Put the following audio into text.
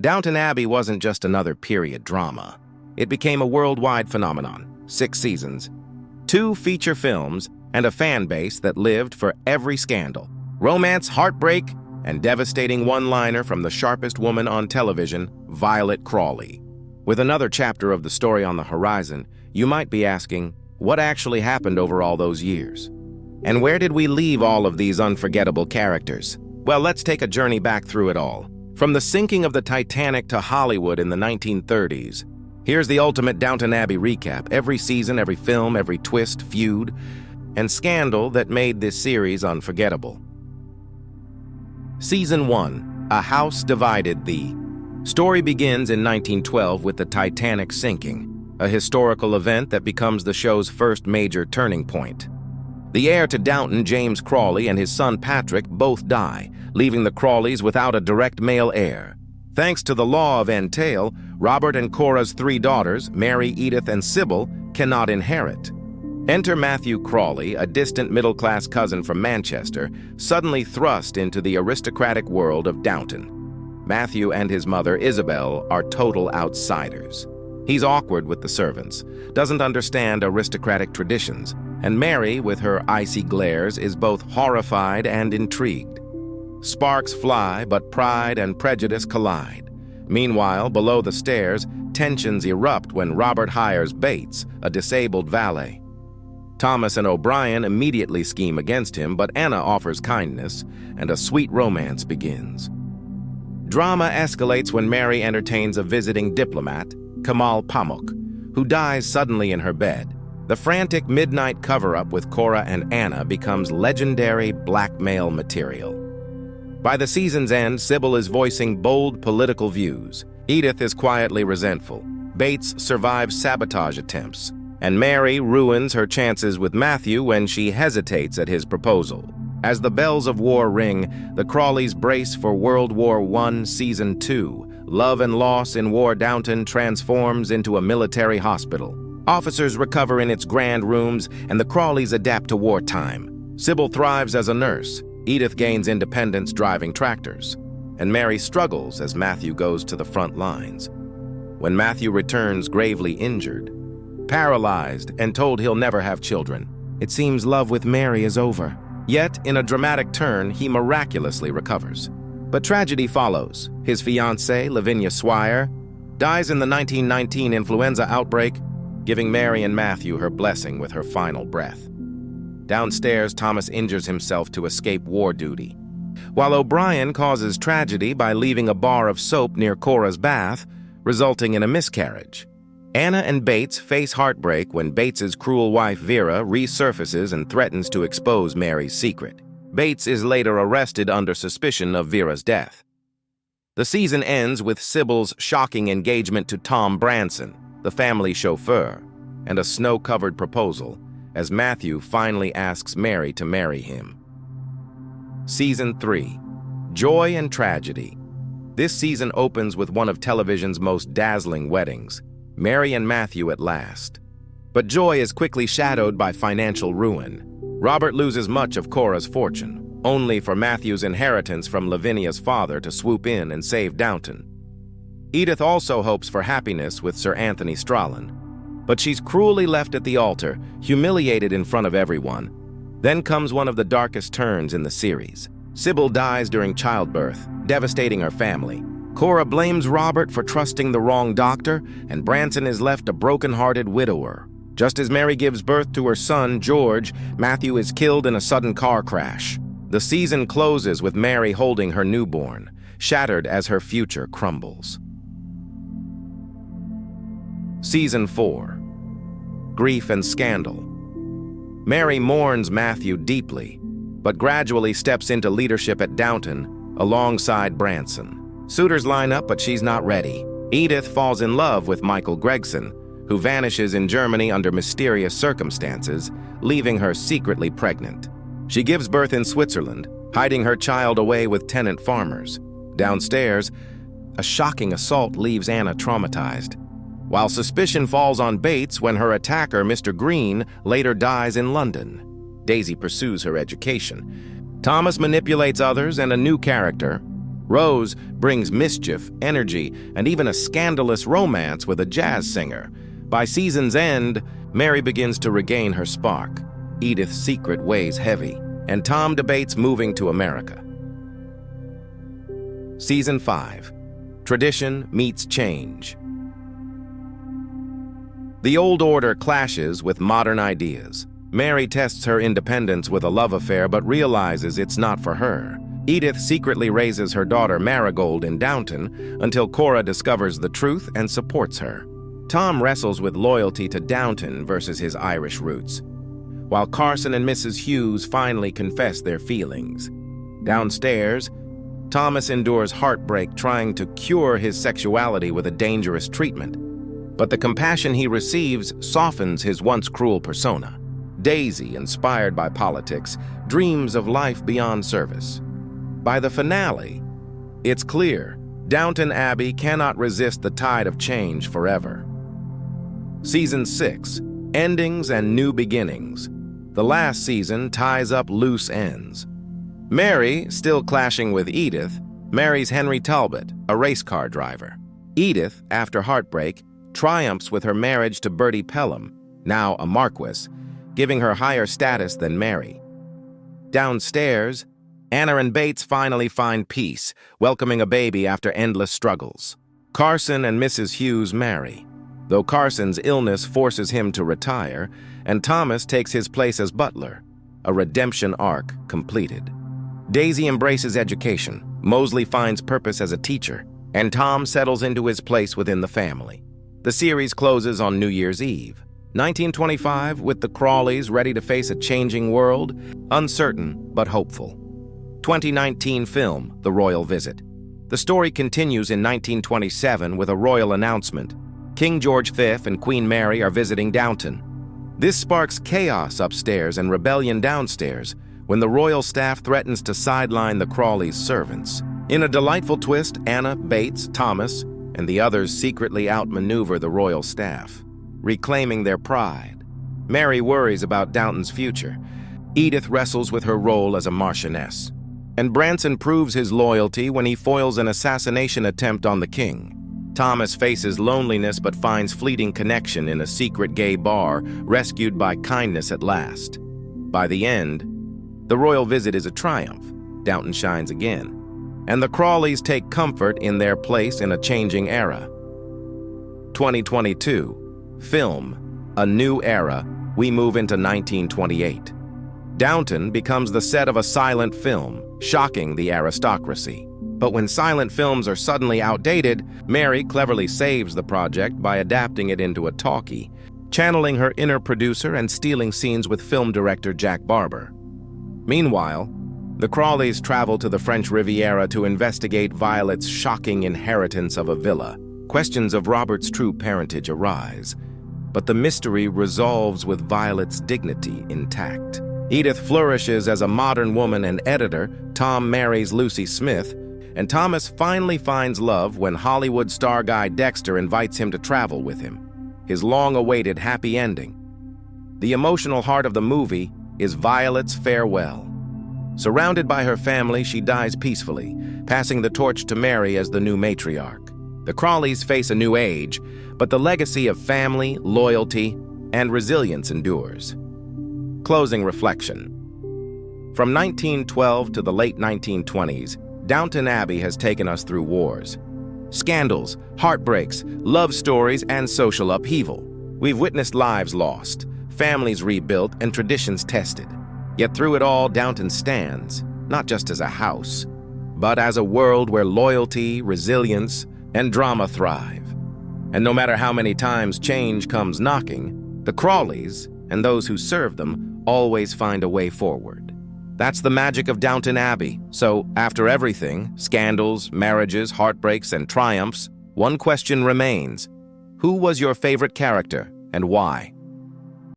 Downton Abbey wasn't just another period drama. It became a worldwide phenomenon. 6 seasons, 2 feature films, and a fan base that lived for every scandal, romance, heartbreak, and devastating one-liner from the sharpest woman on television, Violet Crawley. With another chapter of the story on the horizon, you might be asking, what actually happened over all those years? And where did we leave all of these unforgettable characters? Well, let's take a journey back through it all. From the sinking of the Titanic to Hollywood in the 1930s, here's the ultimate Downton Abbey recap. Every season, every film, every twist, feud, and scandal that made this series unforgettable. Season 1, A House Divided Thee. Story begins in 1912 with the Titanic sinking, a historical event that becomes the show's first major turning point. The heir to Downton, James Crawley, and his son Patrick both die, leaving the Crawleys without a direct male heir. Thanks to the law of entail, Robert and Cora's 3 daughters, Mary, Edith, and Sybil, cannot inherit. Enter Matthew Crawley, a distant middle-class cousin from Manchester, suddenly thrust into the aristocratic world of Downton. Matthew and his mother, Isabel, are total outsiders. He's awkward with the servants, doesn't understand aristocratic traditions, and Mary, with her icy glares, is both horrified and intrigued. Sparks fly, but pride and prejudice collide. Meanwhile, below the stairs, tensions erupt when Robert hires Bates, a disabled valet. Thomas and O'Brien immediately scheme against him, but Anna offers kindness, and a sweet romance begins. Drama escalates when Mary entertains a visiting diplomat, Kemal Pamuk, who dies suddenly in her bed. The frantic midnight cover-up with Cora and Anna becomes legendary blackmail material. By the season's end, Sybil is voicing bold political views. Edith is quietly resentful. Bates survives sabotage attempts, and Mary ruins her chances with Matthew when she hesitates at his proposal. As the bells of war ring, the Crawleys brace for World War I, Season 2. Love and loss in War Downton transforms into a military hospital. Officers recover in its grand rooms, and the Crawleys adapt to wartime. Sybil thrives as a nurse. Edith gains independence driving tractors. And Mary struggles as Matthew goes to the front lines. When Matthew returns gravely injured, paralyzed, and told he'll never have children, it seems love with Mary is over. Yet, in a dramatic turn, he miraculously recovers. But tragedy follows. His fiancée, Lavinia Swire, dies in the 1919 influenza outbreak, giving Mary and Matthew her blessing with her final breath. Downstairs, Thomas injures himself to escape war duty, while O'Brien causes tragedy by leaving a bar of soap near Cora's bath, resulting in a miscarriage. Anna and Bates face heartbreak when Bates's cruel wife Vera resurfaces and threatens to expose Mary's secret. Bates is later arrested under suspicion of Vera's death. The season ends with Sybil's shocking engagement to Tom Branson, the family chauffeur, and a snow-covered proposal as Matthew finally asks Mary to marry him. Season 3, Joy and Tragedy. This season opens with one of television's most dazzling weddings, Mary and Matthew at last. But joy is quickly shadowed by financial ruin. Robert loses much of Cora's fortune, only for Matthew's inheritance from Lavinia's father to swoop in and save Downton. Edith also hopes for happiness with Sir Anthony Strachan, but she's cruelly left at the altar, humiliated in front of everyone. Then comes one of the darkest turns in the series. Sybil dies during childbirth, devastating her family. Cora blames Robert for trusting the wrong doctor, and Branson is left a broken-hearted widower. Just as Mary gives birth to her son, George, Matthew is killed in a sudden car crash. The season closes with Mary holding her newborn, shattered as her future crumbles. Season 4, Grief and Scandal. Mary mourns Matthew deeply, but gradually steps into leadership at Downton alongside Branson. Suitors line up, but she's not ready. Edith falls in love with Michael Gregson, who vanishes in Germany under mysterious circumstances, leaving her secretly pregnant. She gives birth in Switzerland, hiding her child away with tenant farmers. Downstairs, a shocking assault leaves Anna traumatized, while suspicion falls on Bates when her attacker, Mr. Green, later dies in London. Daisy pursues her education. Thomas manipulates others, and a new character, Rose brings mischief, energy, and even a scandalous romance with a jazz singer. By season's end, Mary begins to regain her spark. Edith's secret weighs heavy, and Tom debates moving to America. Season 5. Tradition meets change. The old order clashes with modern ideas. Mary tests her independence with a love affair but realizes it's not for her. Edith secretly raises her daughter Marigold in Downton until Cora discovers the truth and supports her. Tom wrestles with loyalty to Downton versus his Irish roots, while Carson and Mrs. Hughes finally confess their feelings. Downstairs, Thomas endures heartbreak trying to cure his sexuality with a dangerous treatment. But the compassion he receives softens his once cruel persona. Daisy, inspired by politics, dreams of life beyond service. By the finale, it's clear Downton Abbey cannot resist the tide of change forever. Season 6, Endings and New Beginnings. The last season ties up loose ends. Mary, still clashing with Edith, marries Henry Talbot, a race car driver. Edith, after heartbreak, triumphs with her marriage to Bertie Pelham, now a marquis, giving her higher status than Mary. Downstairs, Anna and Bates finally find peace, welcoming a baby after endless struggles. Carson and Mrs. Hughes marry, though Carson's illness forces him to retire, and Thomas takes his place as butler, a redemption arc completed. Daisy embraces education, Mosley finds purpose as a teacher, and Tom settles into his place within the family. The series closes on New Year's Eve, 1925, with the Crawleys ready to face a changing world, uncertain but hopeful. 2019 film, The Royal Visit. The story continues in 1927 with a royal announcement. King George V and Queen Mary are visiting Downton. This sparks chaos upstairs and rebellion downstairs when the royal staff threatens to sideline the Crawleys' servants. In a delightful twist, Anna, Bates, Thomas, and the others secretly outmaneuver the royal staff, reclaiming their pride. Mary worries about Downton's future. Edith wrestles with her role as a Marchioness. And Branson proves his loyalty when he foils an assassination attempt on the king. Thomas faces loneliness but finds fleeting connection in a secret gay bar, rescued by kindness at last. By the end, the royal visit is a triumph. Downton shines again, and the Crawleys take comfort in their place in a changing era. 2022, film, A New Era, we move into 1928. Downton becomes the set of a silent film, shocking the aristocracy. But when silent films are suddenly outdated, Mary cleverly saves the project by adapting it into a talkie, channeling her inner producer and stealing scenes with film director Jack Barber. Meanwhile, the Crawleys travel to the French Riviera to investigate Violet's shocking inheritance of a villa. Questions of Robert's true parentage arise, but the mystery resolves with Violet's dignity intact. Edith flourishes as a modern woman and editor, Tom marries Lucy Smith, and Thomas finally finds love when Hollywood star guy Dexter invites him to travel with him. His long-awaited happy ending. The emotional heart of the movie is Violet's farewell. Surrounded by her family, she dies peacefully, passing the torch to Mary as the new matriarch. The Crawleys face a new age, but the legacy of family, loyalty, and resilience endures. Closing reflection. From 1912 to the late 1920s, Downton Abbey has taken us through wars, scandals, heartbreaks, love stories, and social upheaval. We've witnessed lives lost, families rebuilt, and traditions tested. Yet through it all, Downton stands, not just as a house, but as a world where loyalty, resilience, and drama thrive. And no matter how many times change comes knocking, the Crawleys, and those who serve them, always find a way forward. That's the magic of Downton Abbey. So, after everything, scandals, marriages, heartbreaks, and triumphs, one question remains. Who was your favorite character, and why?